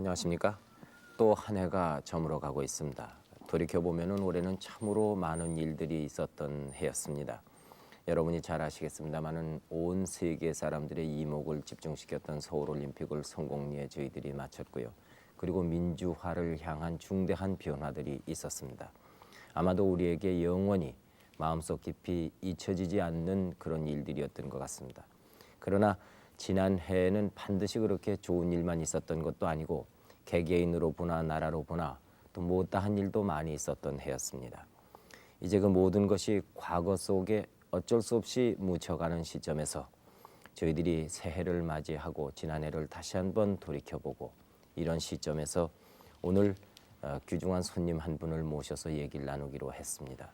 안녕하십니까? 또 한 해가 저물어 가고 있습니다. 돌이켜보면 올해는 참으로 많은 일들이 있었던 해였습니다. 여러분이 잘 아시겠습니다만은 온 세계 사람들의 이목을 집중시켰던 서울올림픽을 성공리에 저희들이 마쳤고요. 그리고 민주화를 향한 중대한 변화들이 있었습니다. 아마도 우리에게 영원히 마음속 깊이 잊혀지지 않는 그런 일들이었던 것 같습니다. 그러나 지난 해에는 반드시 그렇게 좋은 일만 있었던 것도 아니고 개개인으로 보나 나라로 보나 또 못다한 일도 많이 있었던 해였습니다. 이제 그 모든 것이 과거 속에 어쩔 수 없이 묻혀가는 시점에서 저희들이 새해를 맞이하고 지난 해를 다시 한번 돌이켜보고 이런 시점에서 오늘 귀중한 손님 한 분을 모셔서 얘기를 나누기로 했습니다.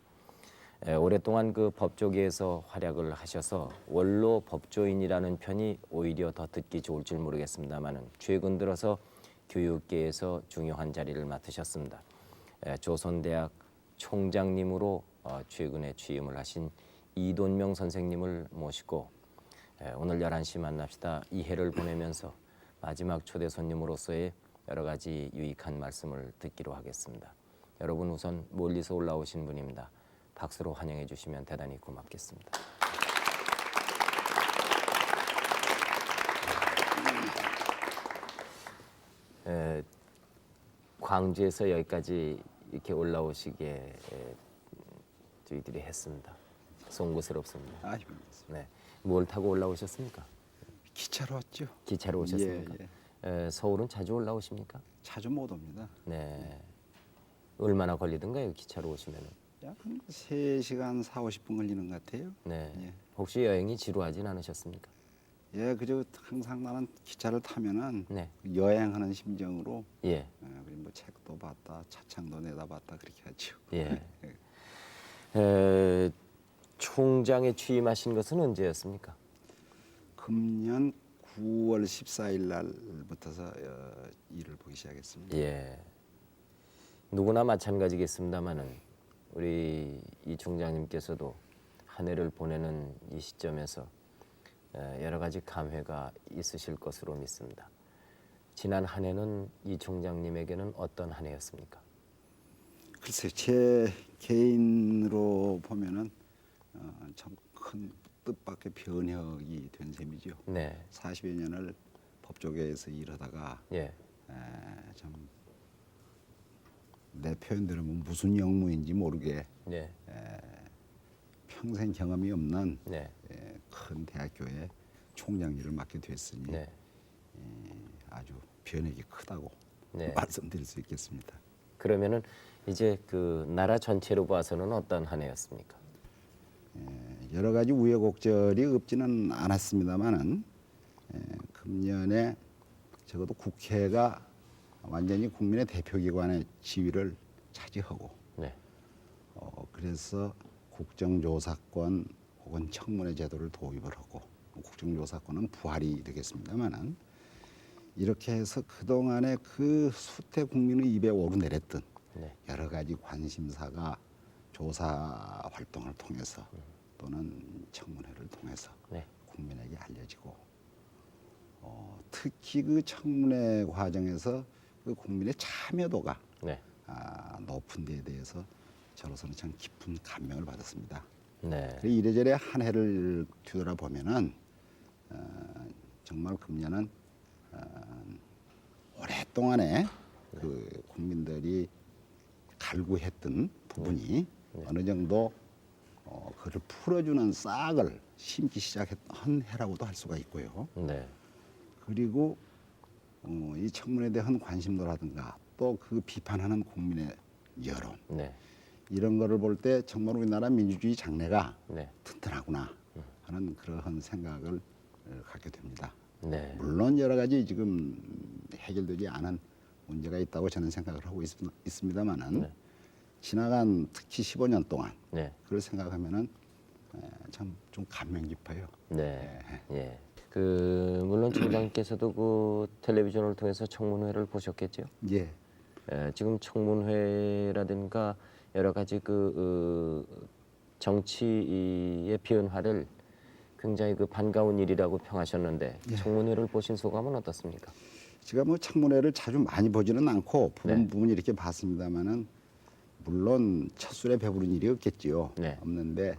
오랫동안 그 법조계에서 활약을 하셔서 원로 법조인이라는 편이 오히려 더 듣기 좋을 줄 모르겠습니다만은 최근 들어서 교육계에서 중요한 자리를 맡으셨습니다. 조선대학 총장님으로 최근에 취임을 하신 이돈명 선생님을 모시고 오늘 11시 만납시다 이 해를 보내면서 마지막 초대 손님으로서의 여러 가지 유익한 말씀을 듣기로 하겠습니다. 여러분 우선 멀리서 올라오신 분입니다. 박수로 환영해 주시면 대단히 고맙겠습니다. 광주에서 여기까지 이렇게 올라오시게 저희들이 했습니다. 송구스럽습니다. 아이고, 네, 뭘 타고 올라오셨습니까? 기차로 왔죠. 기차로 오셨습니까? 예. 서울은 자주 올라오십니까? 자주 못 옵니다. 네. 얼마나 걸리던가요? 기차로 오시면은? 약 한 3시간 4, 50분 걸리는 것 같아요. 네. 예. 혹시 여행이 지루하진 않으셨습니까? 예, 그저 항상 나는 기차를 타면은 네. 여행하는 심정으로 예. 그리고 뭐 책도 봤다, 차창도 내다봤다 그렇게 하죠. 예. 총장에 취임하신 것은 언제였습니까? 금년 9월 14일 날부터서 일을 보기 시작했습니다. 예. 누구나 마찬가지겠습니다만은 우리 이 총장님께서도 한 해를 보내는 이 시점에서 여러 가지 감회가 있으실 것으로 믿습니다. 지난 한 해는 이 총장님에게는 어떤 한 해였습니까? 글쎄요, 제 개인으로 보면은 참 큰 뜻밖의 변혁이 된 셈이죠. 네. 40여 년을 법조계에서 일하다가 예. 참 내 표현대로 뭐 무슨 영무인지 모르게 네. 평생 경험이 없는 네. 큰 대학교의 총장 일을 맡게 됐으니 네. 아주 변혁이 크다고 네. 말씀드릴 수 있겠습니다. 그러면은 이제 그 나라 전체로 봐서는 어떤 한 해였습니까? 여러 가지 우여곡절이 없지는 않았습니다만은 금년에 적어도 국회가 완전히 국민의 대표기관의 지위를 차지하고 네. 그래서 국정조사권 혹은 청문회 제도를 도입을 하고 국정조사권은 부활이 되겠습니다만은 이렇게 해서 그동안에 그 수태 국민의 입에 오르내렸던 네. 여러 가지 관심사가 조사 활동을 통해서 또는 청문회를 통해서 네. 국민에게 알려지고 특히 그 청문회 과정에서 그 국민의 참여도가 네. 높은 데에 대해서 저로서는 참 깊은 감명을 받았습니다. 네. 이래저래 한 해를 뒤돌아보면은 정말 금년은 오랫동안에 그 국민들이 갈구했던 부분이 어느 정도 그를 풀어주는 싹을 심기 시작한 해라고도 할 수가 있고요. 네. 그리고 이 청문회에 대한 관심도라든가 또 그 비판하는 국민의 여론 네. 이런 거를 볼 때 정말 우리나라 민주주의 장래가 네. 튼튼하구나 하는 그러한 생각을 갖게 됩니다. 네. 물론 여러 가지 지금 해결되지 않은 문제가 있다고 저는 생각을 하고 있습니다만은 네. 지나간 특히 15년 동안 네. 그걸 생각하면은 참 좀 감명 깊어요. 네. 예. 그 물론 총장께서도 그 텔레비전을 통해서 청문회를 보셨겠죠? 예. 지금 청문회라든가 여러 가지 정치의 변화를 굉장히 그 반가운 일이라고 평하셨는데 예. 청문회를 보신 소감은 어떻습니까? 제가 뭐 청문회를 자주 많이 보지는 않고 부분 이렇게 봤습니다만은 물론 첫 술에 배부른 일이 없겠지요. 네. 없는데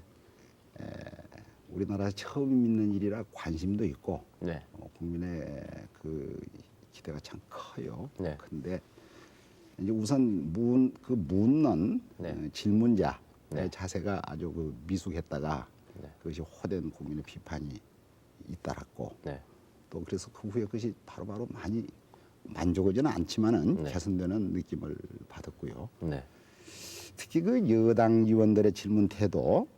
우리나라에서 처음 있는 일이라 관심도 있고 네. 국민의 그 기대가 참 커요. 네. 근데 이제 우선 묻는 네. 질문자의 네. 자세가 아주 그 미숙했다가 네. 그것이 호된 국민의 비판이 잇따랐고 네. 또 그래서 그 후에 그것이 바로바로 많이 만족하지는 않지만은 네. 개선되는 느낌을 받았고요. 네. 특히 그 여당 의원들의 질문 태도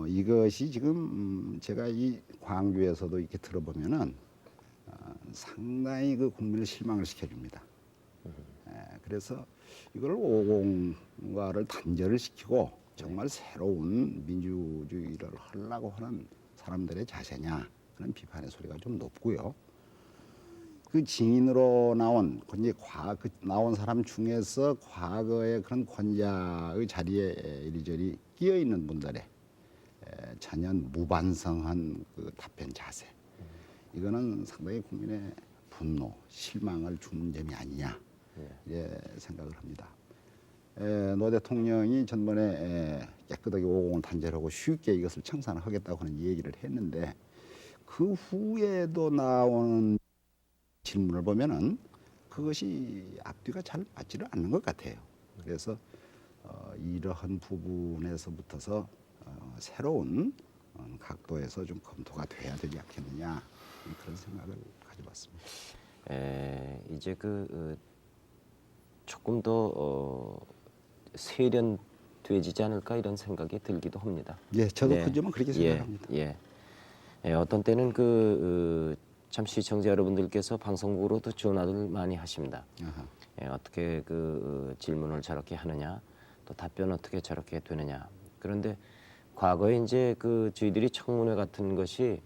이것이 지금 제가 이 광주에서도 이렇게 들어보면은 상당히 그 국민을 실망을 시켜줍니다. 그래서 이걸 오공과를 단절을 시키고 정말 새로운 민주주의를 하려고 하는 사람들의 자세냐 그런 비판의 소리가 좀 높고요. 그 증인으로 나온 나온 사람 중에서 과거의 그런 권자의 자리에 이리저리 끼어 있는 분들의 전혀 무반성한 그 답변 자세 이거는 상당히 국민의 분노, 실망을 주는 점이 아니냐 이렇게 생각을 합니다. 노 대통령이 전번에 깨끗하게 오공을 단절하고 쉽게 이것을 청산하겠다고 하는 얘기를 했는데 그 후에도 나오는 질문을 보면은 그것이 앞뒤가 잘 맞지를 않는 것 같아요. 그래서 이러한 부분에서부터서 새로운 각도에서 좀 검토가 돼야 되지 않겠느냐 그런 생각을 가져봤습니다. 이제 조금 더 세련되지지 않을까 이런 생각이 들기도 합니다. 예, 저도 네. 그 점은 그렇게 생각합니다. 어떤 때는 참 시청자 여러분들께서 방송국으로도 전화를 많이 하십니다. 어떻게 질문을 저렇게 하느냐, 또 답변 어떻게 저렇게 되느냐. 그런데 과거에 이제 저희들이 청문회 같은 것이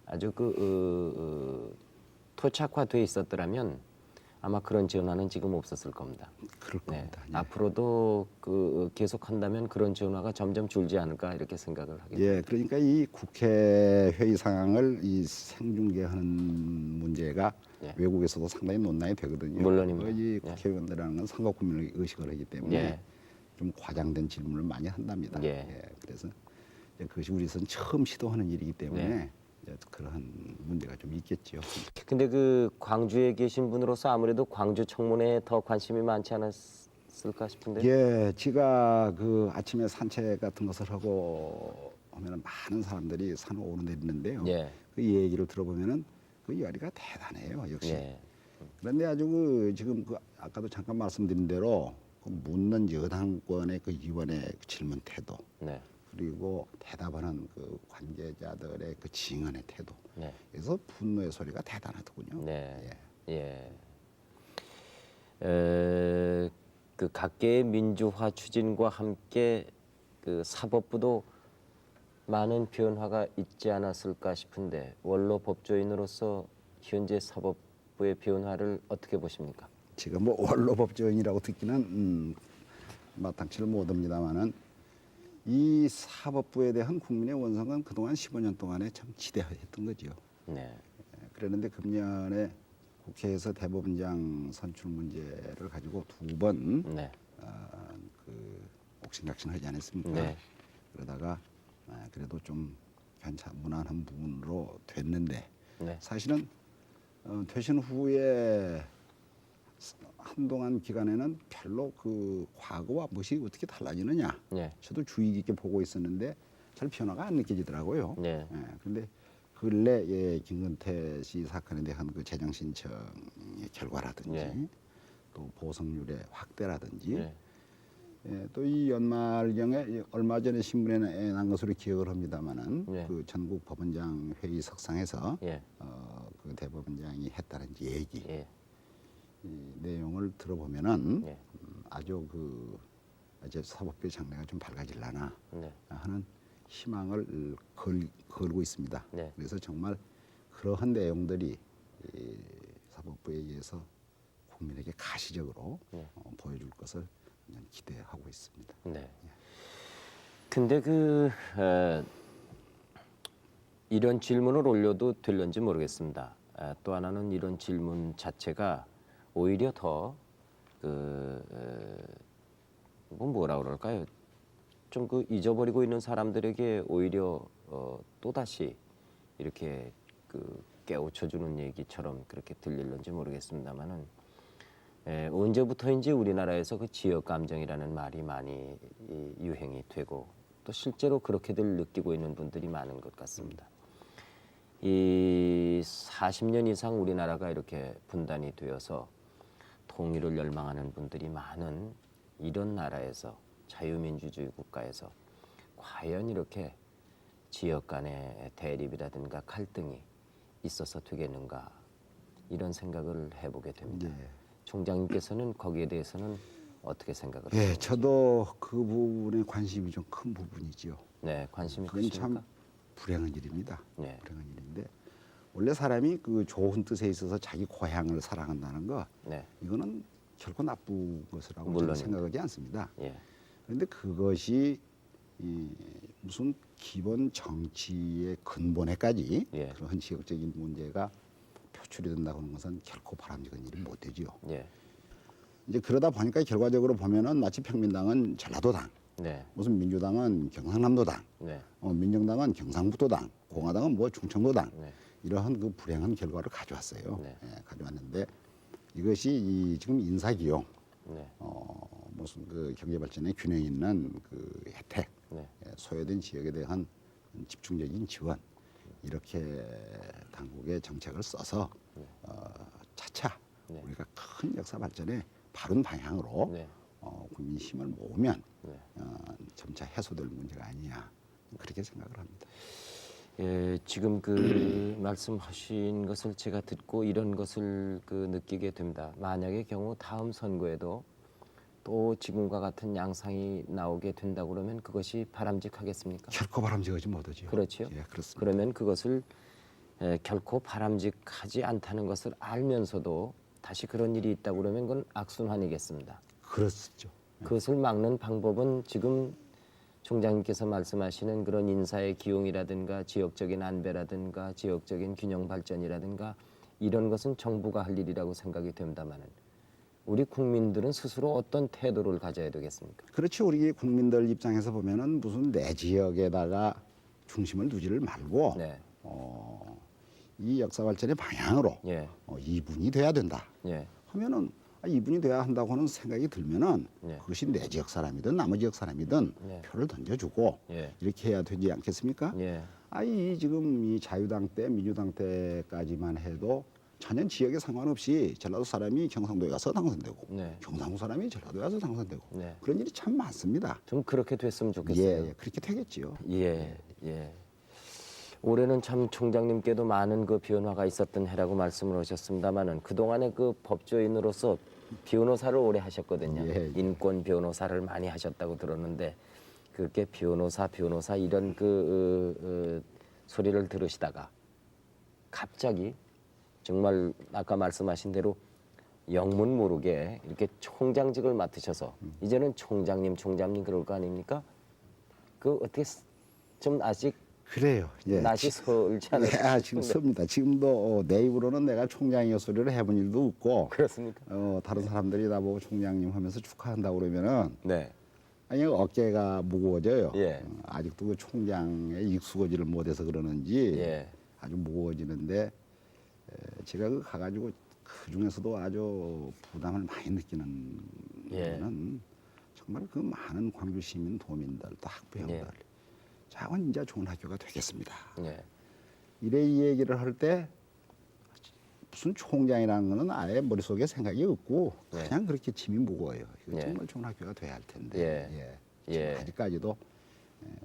아주 토착화돼 있었더라면 아마 그런 전화는 지금 없었을 겁니다. 그럴 겁니다. 예. 앞으로도 계속 한다면 그런 전화가 점점 줄지 않을까 이렇게 생각을 하게 됩니다. 예, 그러니까 이 국회 회의 상황을 이 생중계하는 문제가 예. 외국에서도 상당히 논란이 되거든요. 물론입니다. 이 국회의원들이라는 건 선거 국민을 의식을 하기 때문에 예. 좀 과장된 질문을 많이 한답니다. 예. 그래서 이제 그것이 우리선 처음 시도하는 일이기 때문에 네. 이제 그러한 문제가 좀 있겠죠. 근데 광주에 계신 분으로서 아무래도 광주 청문회에 더 관심이 많지 않았을까 싶은데. 예, 제가 그 아침에 산책 같은 것을 하고 하면은 많은 사람들이 산을 오르내리는데요. 예. 그 얘기를 들어보면은 그 열의가 대단해요, 역시. 예. 그런데 아주 지금 아까도 잠깐 말씀드린 대로 묻는 여당권의 그 의원의 그 질문 태도 네. 그리고 대답하는 그 관계자들의 그 증언의 태도. 네. 그래서 분노의 소리가 대단하더군요. 네. 각계의 민주화 추진과 함께 사법부도 많은 변화가 있지 않았을까 싶은데 원로 법조인으로서 현재 사법부의 변화를 어떻게 보십니까? 제가 뭐 원로법조인이라고 듣기는 마땅치를 못합니다만은 이 사법부에 대한 국민의 원성은 그동안 15년 동안에 참 지대했던 거죠. 네. 그랬는데 금년에 국회에서 대법원장 선출 문제를 가지고 두 번 네. 옥신각신하지 않았습니까? 네. 그러다가 그래도 좀 무난한 부분으로 됐는데 네. 사실은 퇴신 후에 한동안 기간에는 별로 그 과거와 무엇이 어떻게 달라지느냐 네. 저도 주의 깊게 보고 있었는데 잘 변화가 안 느껴지더라고요. 네. 그런데 근래 김건태 씨 사건에 대한 그 재정 신청의 결과라든지 네. 또 보석률의 확대라든지 네. 또 이 연말경에 얼마 전에 신문에 난 것으로 기억을 합니다만은 네. 그 전국 법원장 회의 석상에서 예. 그 대법원장이 했다는 얘기 예. 이 내용을 들어보면은 예. 아주 이제 사법부의 장래가 좀 밝아질라나 네. 하는 희망을 걸고 있습니다. 네. 그래서 정말 그러한 내용들이 이 사법부에 의해서 국민에게 가시적으로 네. 보여줄 것을 기대하고 있습니다. 네. 근데 이런 질문을 올려도 될런지 모르겠습니다. 또 하나는 이런 질문 자체가 오히려 더 뭐라 그럴까요? 좀 그 잊어버리고 있는 사람들에게 오히려 또 다시 이렇게 깨우쳐주는 얘기처럼 그렇게 들릴런지 모르겠습니다만은 언제부터인지 우리나라에서 그 지역 감정이라는 말이 많이 유행이 되고 또 실제로 그렇게들 느끼고 있는 분들이 많은 것 같습니다. 이 40년 이상 우리나라가 이렇게 분단이 되어서 통일을 열망하는 분들이 많은 이런 나라에서 자유민주주의 국가에서 과연 이렇게 지역 간의 대립이라든가 갈등이 있어서 되겠는가 이런 생각을 해보게 됩니다. 예. 총장님께서는 거기에 대해서는 어떻게 생각을 예, 하십니까? 저도 그 부분에 관심이 좀 큰 부분이지요. 네, 관심이 그건 크십니까? 참 불행한 일입니다. 네. 불행한 일인데 원래 사람이 그 좋은 뜻에 있어서 자기 고향을 사랑한다는 거 네, 이거는 결코 나쁜 것이라고 저는 물론입니다. 생각하지 않습니다. 예, 그런데 그것이 무슨 기본 정치의 근본에까지 예. 그런 지역적인 문제가 표출이 된다고 하는 것은 결코 바람직한 일이 못 되지요. 예, 이제 그러다 보니까 결과적으로 보면은 마치 평민당은 전라도당, 네, 무슨 민주당은 경상남도당, 네, 민정당은 경상북도당, 공화당은 뭐 충청도당 네, 이러한 그 불행한 결과를 가져왔어요. 네. 예, 가져왔는데 이것이 지금 인사기용, 네, 무슨 그 경제 발전에 균형 있는 그 혜택, 네, 소외된 지역에 대한 집중적인 지원 이렇게 당국의 정책을 써서 차차 네. 우리가 큰 역사 발전에 바른 방향으로 네. 국민 힘을 모으면 네. 점차 해소될 문제가 아니냐 그렇게 생각을 합니다. 예, 지금 그 말씀하신 것을 제가 듣고 이런 것을 느끼게 됩니다. 만약의 경우 다음 선거에도 또 지금과 같은 양상이 나오게 된다 그러면 그것이 바람직하겠습니까? 결코 바람직하지 못하지요. 그렇죠. 예, 그렇습니다. 그러면 그것을 결코 바람직하지 않다는 것을 알면서도 다시 그런 일이 있다 그러면 그건 악순환이겠습니다. 그렇죠. 그것을 막는 방법은 지금 총장님께서 말씀하시는 그런 인사의 기용이라든가 지역적인 안배라든가 지역적인 균형 발전이라든가 이런 것은 정부가 할 일이라고 생각이 됩니다마는 우리 국민들은 스스로 어떤 태도를 가져야 되겠습니까? 그렇지 우리 국민들 입장에서 보면은 무슨 내 지역에다가 중심을 두지를 말고 네, 이 역사 발전의 방향으로 예, 이분이 돼야 된다 예, 하면은 이분이 돼야 한다고 하는 생각이 들면은 네. 그것이 내 지역 사람이든 나머지 지역 사람이든 네. 표를 던져주고 예, 이렇게 해야 되지 않겠습니까? 예, 지금 이 자유당 때 민주당 때까지만 해도 전혀 지역에 상관없이 전라도 사람이 경상도에 가서 당선되고 네, 경상도 사람이 전라도에 가서 당선되고 네. 그런 일이 참 많습니다. 좀 그렇게 됐으면 좋겠어요. 예, 그렇게 되겠지요. 예, 예. 올해는 참 총장님께도 많은 그 변화가 있었던 해라고 말씀을 하셨습니다만은 그동안에 그 법조인으로서 변호사를 오래 하셨거든요. 예. 인권 변호사를 많이 하셨다고 들었는데 그렇게 변호사 이런 소리를 들으시다가 갑자기 정말 아까 말씀하신 대로 영문 모르게 이렇게 총장직을 맡으셔서 이제는 총장님 그럴 거 아닙니까? 그 어떻게 좀 아직 그래요. 예. 낯이 설지 않아요? 지금 섭니다. 지금도 내 입으로는 내가 총장이요 소리를 해본 일도 없고 그렇습니까? 다른 사람들이 나보고 총장님 하면서 축하한다고 그러면은 네. 어깨가 무거워져요. 예. 아직도 그 총장에 익숙하지를 못해서 그러는지 예. 아주 무거워지는데 제가 그 가가지고 그 중에서도 아주 부담을 많이 느끼는 예. 거는 정말 그 많은 광주 시민 도민들 또 학부형들 예. 자원 이제 좋은 학교가 되겠습니다. 예. 이래 이 얘기를 할 때 무슨 총장이라는 거는 아예 머릿속에 생각이 없고 네. 그냥 그렇게 짐이 무거워요. 이거 예. 정말 좋은 학교가 돼야 할 텐데 예. 지금 예. 아직까지도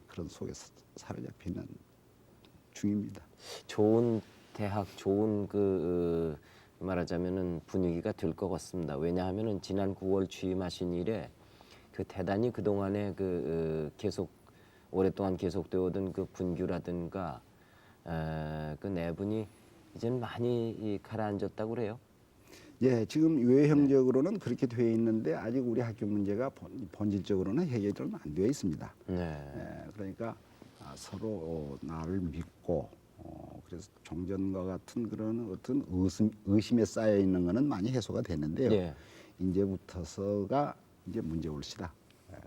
그런 속에서 사로잡히는 중입니다. 좋은 대학, 좋은 말하자면은 분위기가 될 것 같습니다. 왜냐하면은 지난 9월 취임하신 이래 그 대단히 그 동안에 계속 오랫동안 계속되어 오던 그 분규라든가 그 내분이 이제는 많이 가라앉았다고 그래요. 예, 지금 외형적으로는 그렇게 되어 있는데 아직 우리 학교 문제가 본질적으로는 해결이 안 되어 있습니다. 네. 그러니까 서로 나를 믿고 그래서 종전과 같은 그런 어떤 의심에 쌓여 있는 거는 많이 해소가 됐는데요. 예. 이제부터서가 이제 문제 올시다.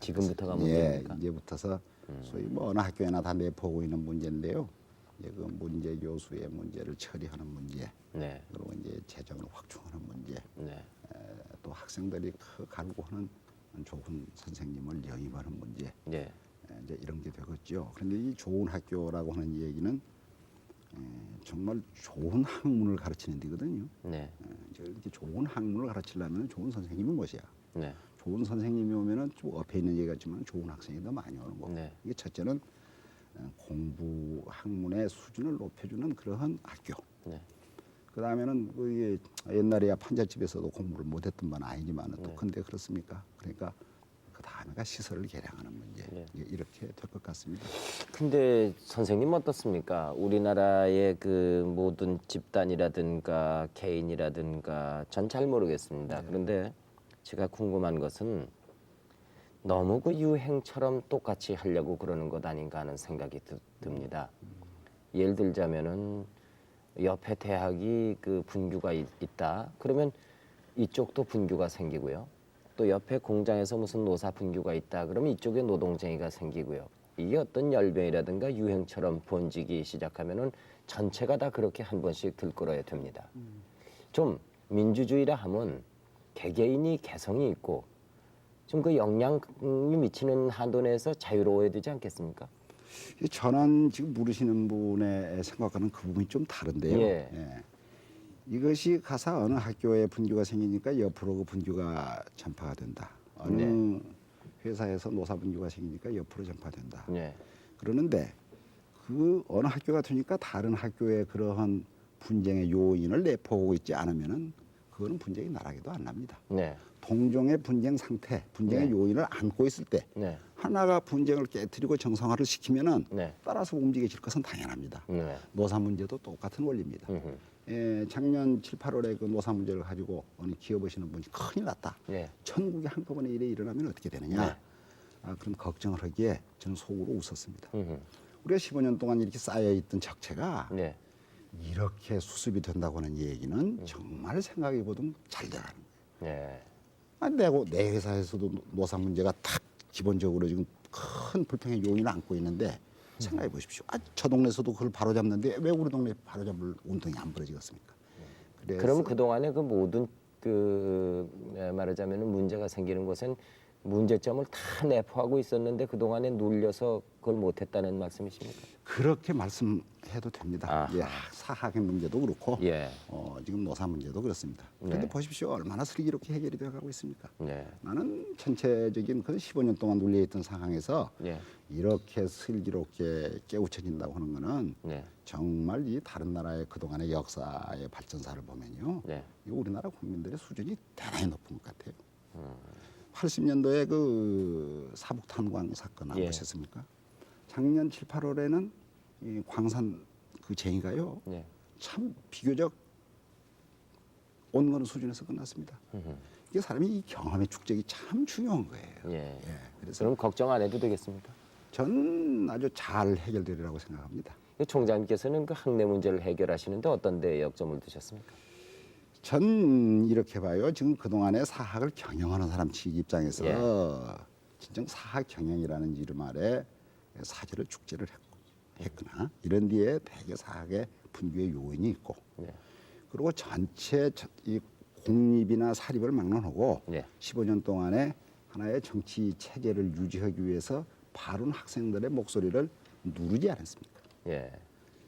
지금부터가 예, 문제입니까? 이제부터서 소위 뭐 어느 학교에나 다 내포하고 있는 문제인데요. 이제 그 문제 교수의 문제를 처리하는 문제, 네. 그리고 이제 재정을 확충하는 문제, 네. 또 학생들이 갈구하는 좋은 선생님을 영입하는 문제, 네. 이제 이런 게 되겠죠. 그런데 이 좋은 학교라고 하는 얘기는 정말 좋은 학문을 가르치는 데거든요. 네. 이렇게 좋은 학문을 가르치려면 좋은 선생님이 무엇이야? 네. 좋은 선생님이 오면은 좀 옆에 있는 얘기 같지만 좋은 학생이 더 많이 오는 거고. 네. 이게 첫째는 공부 학문의 수준을 높여주는 그러한 학교. 네. 그 다음에는 이게 옛날에야 판잣집에서도 공부를 못했던 건 아니지만 또 네. 근데 그렇습니까? 그러니까 그 다음에가 시설을 개량하는 문제. 네. 이렇게 될 것 같습니다. 근데 선생님 어떻습니까? 우리나라의 그 모든 집단이라든가 개인이라든가 전 잘 모르겠습니다. 그런데 제가 궁금한 것은 너무 그 유행처럼 똑같이 하려고 그러는 것 아닌가 하는 생각이 듭니다. 예를 들자면은 옆에 대학이 그 분규가 있다. 그러면 이쪽도 분규가 생기고요. 또 옆에 공장에서 무슨 노사 분규가 있다. 그러면 이쪽에 노동쟁이가 생기고요. 이게 어떤 열병이라든가 유행처럼 번지기 시작하면은 전체가 다 그렇게 한 번씩 들끓어야 됩니다. 좀 민주주의라 하면 개개인이 개성이 있고 좀 그 영향이 미치는 한도 내에서 자유로워야 되지 않겠습니까? 저는 지금 물으시는 분의 생각과는 그 부분이 좀 다른데요. 예. 이것이 가사 어느 학교에 분규가 생기니까 옆으로 그 분규가 전파가 된다. 어느 회사에서 노사 분규가 생기니까 옆으로 전파된다. 네. 그러는데 그 어느 학교가 되니까 다른 학교에 그러한 분쟁의 요인을 내포하고 있지 않으면은 그거는 분쟁이 나락에도 안 납니다. 네. 동종의 분쟁 상태, 분쟁의 네. 요인을 안고 있을 때 네. 하나가 분쟁을 깨뜨리고 정상화를 시키면은 네. 따라서 움직여질 것은 당연합니다. 네. 노사 문제도 똑같은 원리입니다. 작년 7, 8월에 그 노사 문제를 가지고 어느 기업 오시는 분이 큰일 났다. 네. 전국에 한꺼번에 일이 일어나면 어떻게 되느냐. 네. 그런 걱정을 하기에 저는 속으로 웃었습니다. 음흠. 우리가 15년 동안 이렇게 쌓여있던 적체가 네. 이렇게 수습이 된다고 하는 얘기는 정말 생각해보면 잘 되라는 거예요. 네. 내 회사에서도 노사 문제가 딱 기본적으로 지금 큰 불평의 요인을 안고 있는데 생각해 보십시오. 저 동네에서도 그걸 바로잡는데 왜 우리 동네 바로잡을 운동이 안 벌어지겠습니까? 그래서 그럼 그동안에 그 모든 말하자면 문제가 생기는 곳은 문제점을 다 내포하고 있었는데 그동안에 눌려서 그걸 못했다는 말씀이십니까? 그렇게 말씀해도 됩니다. 아하. 사학의 문제도 그렇고 예. 지금 노사 문제도 그렇습니다. 그런데 네. 보십시오. 얼마나 슬기롭게 해결이 되어가고 있습니까? 네. 나는 전체적인 그 15년 동안 눌려있던 상황에서 예. 이렇게 슬기롭게 깨우쳐진다고 하는 거는 네. 정말 이 다른 나라의 그동안의 역사의 발전사를 보면요. 네. 이 우리나라 국민들의 수준이 대단히 높은 것 같아요. 80년도에 그 사북 탄광 사건 안 예. 보셨습니까? 작년 7, 8월에는 이 광산 그 쟁의가요. 네. 참 비교적 온건한 수준에서 끝났습니다. 이게 사람이 이 경험의 축적이 참 중요한 거예요. 예. 그래서 그럼 걱정 안 해도 되겠습니까? 저는 아주 잘 해결되리라고 생각합니다. 총장님께서는 그 학내 문제를 해결하시는데 어떤 데 역점을 두셨습니까? 전 이렇게 봐요. 지금 그동안에 사학을 경영하는 사람 입장에서 예. 진정 사학 경영이라는 이름 아래 사제를 축제를 했구나. 이런 뒤에 대개 사학의 분규의 요인이 있고 예. 그리고 전체 이 공립이나 사립을 막론하고 예. 15년 동안에 하나의 정치 체제를 유지하기 위해서 바른 학생들의 목소리를 누르지 않았습니까? 예.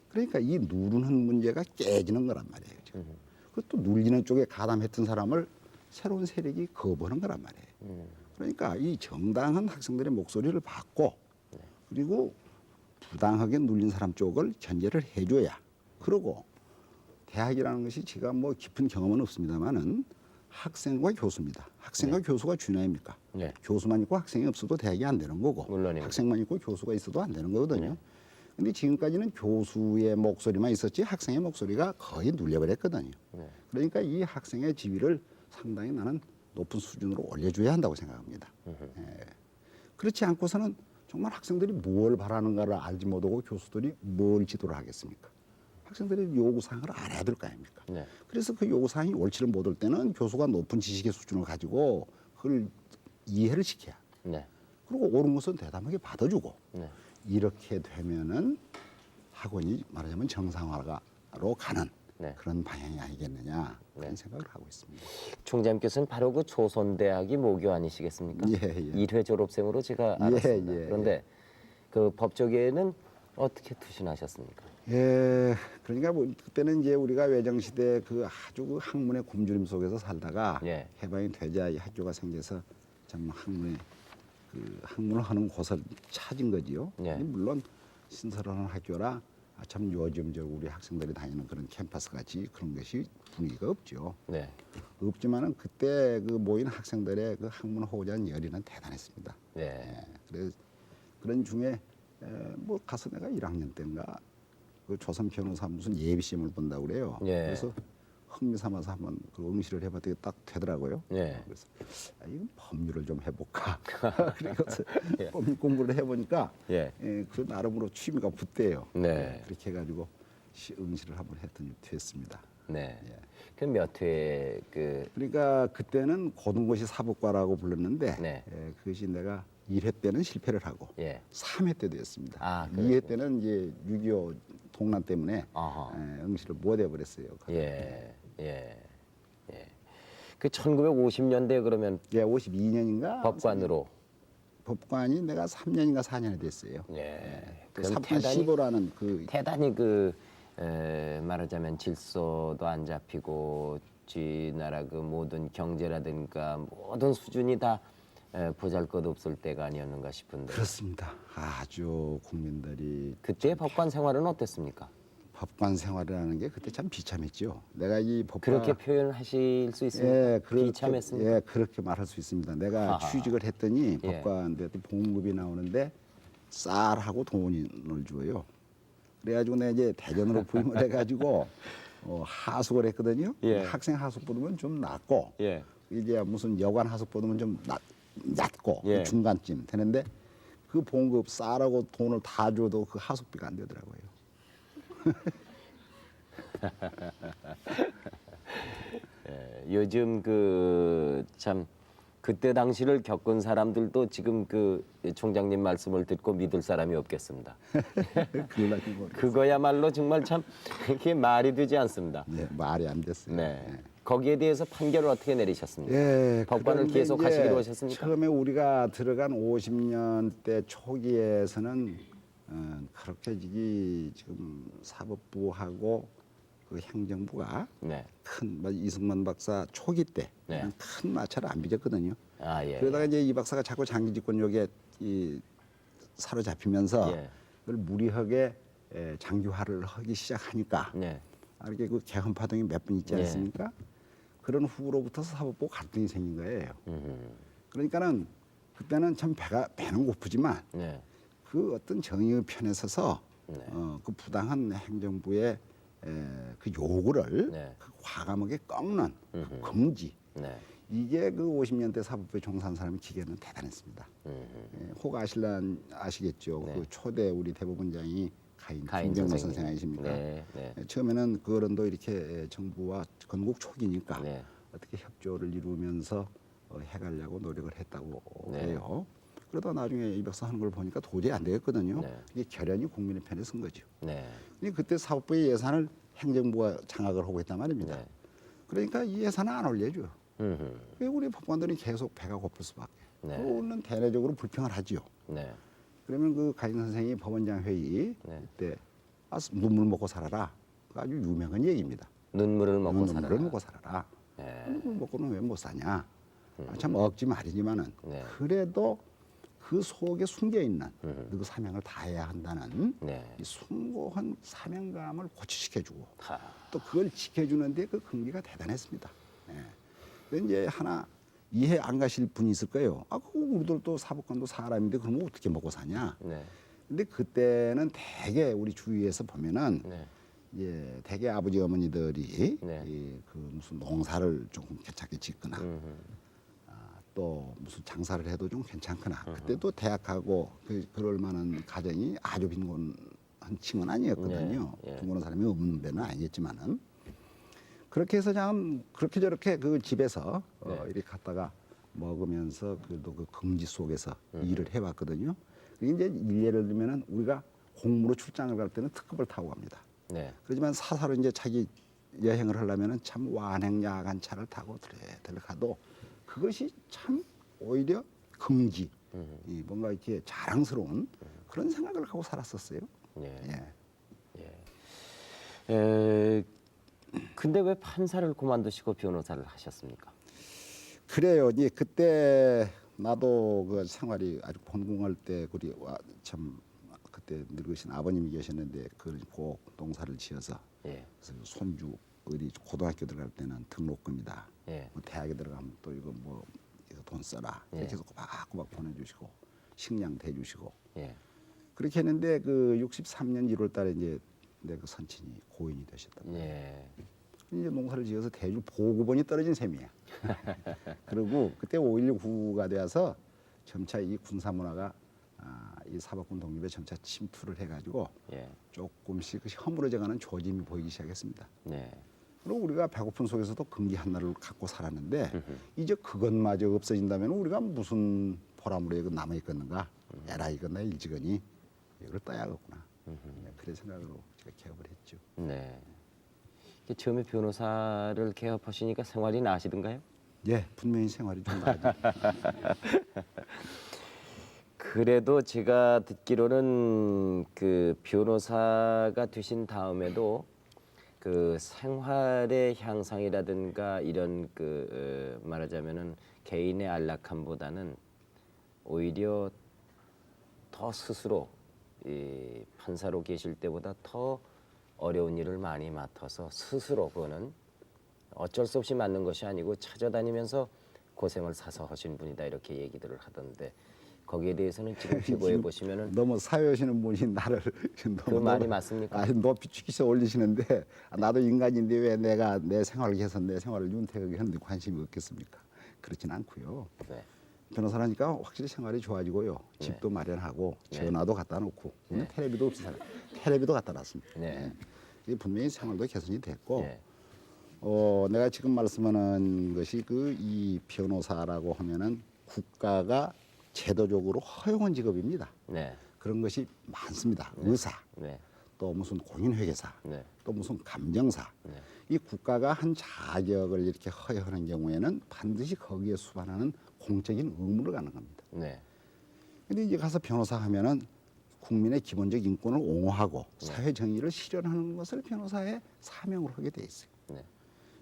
그러니까 이 누르는 문제가 깨지는 거란 말이에요. 지금. 그것도 눌리는 쪽에 가담했던 사람을 새로운 세력이 거부하는 거란 말이에요. 그러니까 이 정당한 학생들의 목소리를 받고 그리고 부당하게 눌린 사람 쪽을 견제를 해줘야. 그러고 대학이라는 것이 제가 뭐 깊은 경험은 없습니다만은 학생과 교수입니다. 학생과 교수가 준하입니까? 네. 교수만 있고 학생이 없어도 대학이 안 되는 거고 물론입니다. 학생만 있고 교수가 있어도 안 되는 거거든요. 근데 지금까지는 교수의 목소리만 있었지 학생의 목소리가 거의 눌려버렸거든요. 그러니까 이 학생의 지위를 상당히 나는 높은 수준으로 올려줘야 한다고 생각합니다. 그렇지 않고서는 정말 학생들이 뭘 바라는가를 알지 못하고 교수들이 뭘 지도를 하겠습니까? 학생들이 요구사항을 알아야 될 거 아닙니까? 네. 그래서 그 요구사항이 옳지를 못할 때는 교수가 높은 지식의 수준을 가지고 그걸 이해를 시켜야. 네. 그리고 옳은 것은 대담하게 받아주고 네. 이렇게 되면은 학원이 말하자면 정상화로 가는 네. 그런 방향이 아니겠느냐 그런 생각을 하고 있습니다. 총장님께서는 바로 그 조선대학이 모교 아니시겠습니까? 예, 예. 1회 졸업생으로 제가 예, 알았습니다. 예, 그런데 그 법조계에는 어떻게 투신하셨습니까? 예, 그러니까 뭐 그때는 이제 우리가 외정시대 그 아주 그 학문의 굶주림 속에서 살다가 예. 해방이 되자 이 학교가 생겨서 참 학문을 하는 곳을 찾은 거지요. 예. 물론 신설하는 학교라 참 요즘 저 우리 학생들이 다니는 그런 캠퍼스 같이 그런 것이 분위기가 없죠. 네. 없지만은 그때 그 모인 학생들의 그 학문 호자는 열의는 대단했습니다. 네. 예, 그래서 그런 중에 뭐 가서 내가 1학년 때인가 그 조선 변호사 무슨 예비 시험을 본다고 그래요. 예. 그래서 흥미 삼아서 한번 그 응시를 해봤더니 딱 되더라고요. 예. 그래서 이건 법률을 좀 해볼까. 그래서 예. 법률 공부를 해보니까 예. 그 나름으로 취미가 붙대요. 네. 그렇게 해가지고 응시를 한번 했더니 됐습니다. 네. 예. 그 몇 회 그 그러니까 그때는 고등고시 사법과라고 불렀는데 네. 그것이 내가 1회 때는 실패를 하고 예. 3회 때도 했습니다. 아, 2회 때는 이제 6.25 동란 때문에 아하. 응시를 못 해버렸어요. 예. 예. 예. 그 1950년대 그러면 예, 52년인가 법관으로 법관이 내가 3년인가 4년이 됐어요. 예. 그 그럼 3.15라는 그 대단히 그 말하자면 질서도 안 잡히고 지 나라 그 모든 경제라든가 모든 수준이 다 보잘것없을 때가 아니었는가 싶은데 그렇습니다. 아주 국민들이 그때 법관 생활은 어땠습니까? 법관 생활이라는 게 그때 참 비참했죠. 내가 이 법관 그렇게 표현하실 수 있습니까? 예, 비참했습니까? 예, 그렇게 말할 수 있습니다. 내가 하하. 취직을 했더니 예. 법관한테 봉급이 나오는데 쌀하고 돈을 줘요. 그래가지고 내가 이제 대전으로 부임을 해가지고 하숙을 했거든요. 예. 학생 하숙 보면 좀 낮고 예. 이제 무슨 여관 하숙 보면 좀 낮고 예. 그 중간쯤 되는데 그 봉급 쌀하고 돈을 다 줘도 그 하숙비가 안 되더라고요. 요즘 그 참 그때 당시를 겪은 사람들도 지금 그 총장님 말씀을 듣고 믿을 사람이 없겠습니다. 그걸 가지고 그거야말로 정말 참 이게 말이 되지 않습니다. 네, 말이 안 됐어요. 네. 거기에 대해서 판결을 어떻게 내리셨습니까? 예, 법관을 그런데 계속 이제 하시기로 하셨습니까? 처음에 우리가 들어간 50년대 초기에서는 그렇게 지금 사법부하고 그 행정부가 네. 큰 이승만 박사 초기 때 네. 큰 마찰을 안 빚었거든요. 아 예. 그러다가 이제 이 박사가 자꾸 장기 집권력에 사로잡히면서 예. 그걸 무리하게 장기화를 하기 시작하니까 네. 이렇게 그 개헌 파동이 몇 번 있지 예. 않습니까? 그런 후로부터 사법부 갈등이 생긴 거예요. 음흠. 그러니까는 그때는 참 배는 고프지만 네. 그 어떤 정의의 편에 서서 네. 그 부당한 행정부의 그 요구를 네. 그 과감하게 꺾는 그 음흠. 금지 네. 이게 그 50년대 사법부에 종사한 사람의 기계는 대단했습니다. 혹 아시겠죠? 네. 그 초대 우리 대법원장이 가인 가인 김경래 선생님. 선생 아니십니까? 네. 네. 처음에는 그 어른도 이렇게 정부와 건국 초기니까 네. 어떻게 협조를 이루면서 해가려고 노력을 했다고 네. 해요. 그러다 나중에 이 박사 하는 걸 보니까 도저히 안 되겠거든요. 네. 이게 결연히 국민의 편에 선 거죠. 네. 근데 그때 사법부의 예산을 행정부가 장악을 하고 있단 말입니다. 네. 그러니까 이 예산을 안 올려줘. 음흠. 왜 우리 법관들이 계속 배가 고플 수밖에. 네. 그거는 대내적으로 불평을 하지요. 네. 그러면 그 가인 선생이 법원장 회의 네. 그때 눈물 먹고 살아라. 그 아주 유명한 얘기입니다. 눈물을 먹고 살아라. 눈물을 먹고 살아라. 네. 눈물 먹고는 왜 못 사냐. 참 억지 말이지만은 네. 그래도 그 속에 숨겨 있는 그 사명을 다해야 한다는 네. 이 숭고한 사명감을 고취시켜주고 하. 또 그걸 지켜주는데 그 긍지가 대단했습니다. 예. 근데 이제 하나 이해 안 가실 분이 있을 거예요. 그거 우리들도 사법관도 사람인데 그러면 어떻게 먹고 사냐. 네. 근데 그때는 대개 우리 주위에서 보면은 네. 예, 대개 아버지 어머니들이 네. 그 무슨 농사를 조금 괜찮게 짓거나 또 무슨 장사를 해도 좀 괜찮거나 그때도 대학하고 그럴 만한 가정이 아주 빈곤한 한 층은 아니었거든요. 예, 예. 둥그런 사람이 없는 데는 아니겠지만은 그렇게 해서 참 그렇게 저렇게 그 집에서 네. 이렇게 갔다가 먹으면서 그래도 그 긍지 속에서 일을 해왔거든요. 이제 일례를 들면은 우리가 공무로 출장을 갈 때는 특급을 타고 갑니다. 네. 그렇지만 사사로 이제 자기 여행을 하려면은 참 완행 야간 차를 타고 들어가도 그것이 참 오히려 긍지, 이 뭔가 이렇게 자랑스러운 그런 생각을 하고 살았었어요. 예. 예. 근데 왜 판사를 그만두시고 변호사를 하셨습니까? 그래요. 이제 그때 나도 그 생활이 아주 곤궁할 때 우리 참 그때 늙으신 아버님이 계셨는데 꼭 농사를 지어서 예. 그래서 손주 어디 고등학교 들어갈 때는 등록금이다. 예. 뭐 대학에 들어가면 또 이거 뭐 이거 돈 써라. 예. 이렇게 해서 꼬박꼬박 보내주시고 식량 대주시고 예. 그렇게 했는데 그 63년 1월달에 이제 내 그 선친이 고인이 되셨단 말이에요. 예. 이제 농사를 지어서 대주 보급원이 떨어진 셈이야. 그리고 그때 5.19가 되어서 점차 이 군사문화가 이 사법군 독립에 점차 침투를 해가지고 예. 조금씩 허물어져가는 조짐이 보이기 시작했습니다. 네. 그리고 우리가 배고픈 속에서도 금기 하나를 갖고 살았는데 이제 그것마저 없어진다면 우리가 무슨 보람으로 이거 남아 있겠는가? 에라 이거 내 일지거니 이걸 떠야겠구나. 그런 생각으로 제가 개업을 했죠. 네. 처음에 변호사를 개업하시니까 생활이 나으시던가요? 예, 분명히 생활이 좀 나아지. 그래도 제가 듣기로는 그 변호사가 되신 다음에도 그 생활의 향상이라든가 이런 그 말하자면은 개인의 안락함보다는 오히려 더 스스로 이 판사로 계실 때보다 더 어려운 일을 많이 맡아서 스스로 그거는 어쩔 수 없이 맞는 것이 아니고 찾아다니면서 고생을 사서 하신 분이다 이렇게 얘기들을 하던데 거기에 대해서는 지금 비교해 보시면은 너무 사회하시는 분이 나를 그 말이 맞습니까? 높이 치키서 올리시는데 나도 인간인데 왜 내가 내 생활을 해서 내 생활을 윤택하게 하는데 관심이 없겠습니까? 그렇진 않고요. 네. 변호사라니까 확실히 생활이 좋아지고요. 네. 집도 마련하고 네. 전화도 갖다 놓고 네. 텔레비도 없이 살아요. 텔레비도 갖다 놨습니다. 네. 이게 분명히 생활도 개선이 됐고 네. 내가 지금 말씀하는 것이 그 이 변호사라고 하면은 국가가 제도적으로 허용한 직업입니다. 네. 그런 것이 많습니다. 의사, 네. 또 무슨 공인회계사, 네. 또 무슨 감정사. 네. 이 국가가 한 자격을 이렇게 허용하는 경우에는 반드시 거기에 수반하는 공적인 의무를 갖는 겁니다. 네. 근데 이제 가서 변호사 하면은 국민의 기본적 인권을 옹호하고 사회 정의를 실현하는 것을 변호사의 사명으로 하게 돼 있어요. 네.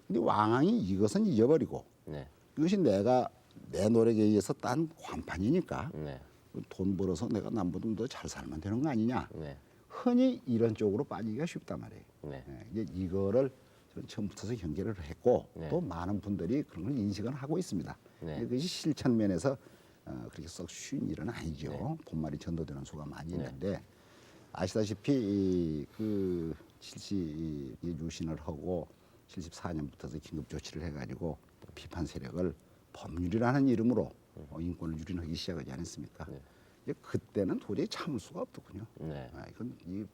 근데 왕왕이 이것은 잊어버리고 네. 이것이 내가 내 노력에 의해서 딴 환판이니까 네. 돈 벌어서 내가 남보다 더 잘 살면 되는 거 아니냐. 네. 흔히 이런 쪽으로 빠지기가 쉽단 말이에요. 네. 이제 이거를 저는 처음부터 경계를 했고 네. 또 많은 분들이 그런 걸 인식은 하고 있습니다. 네. 그것이 실천 면에서 그렇게 썩 쉬운 일은 아니죠. 네. 본말이 전도되는 수가 많이 네. 있는데 아시다시피 그 70 유신을 하고 74년부터 긴급 조치를 해가지고 비판 세력을 법률이라는 이름으로 인권을 유린하기 시작하지 않았습니까? 네. 이제 그때는 도저히 참을 수가 없더군요. 네. 이건 이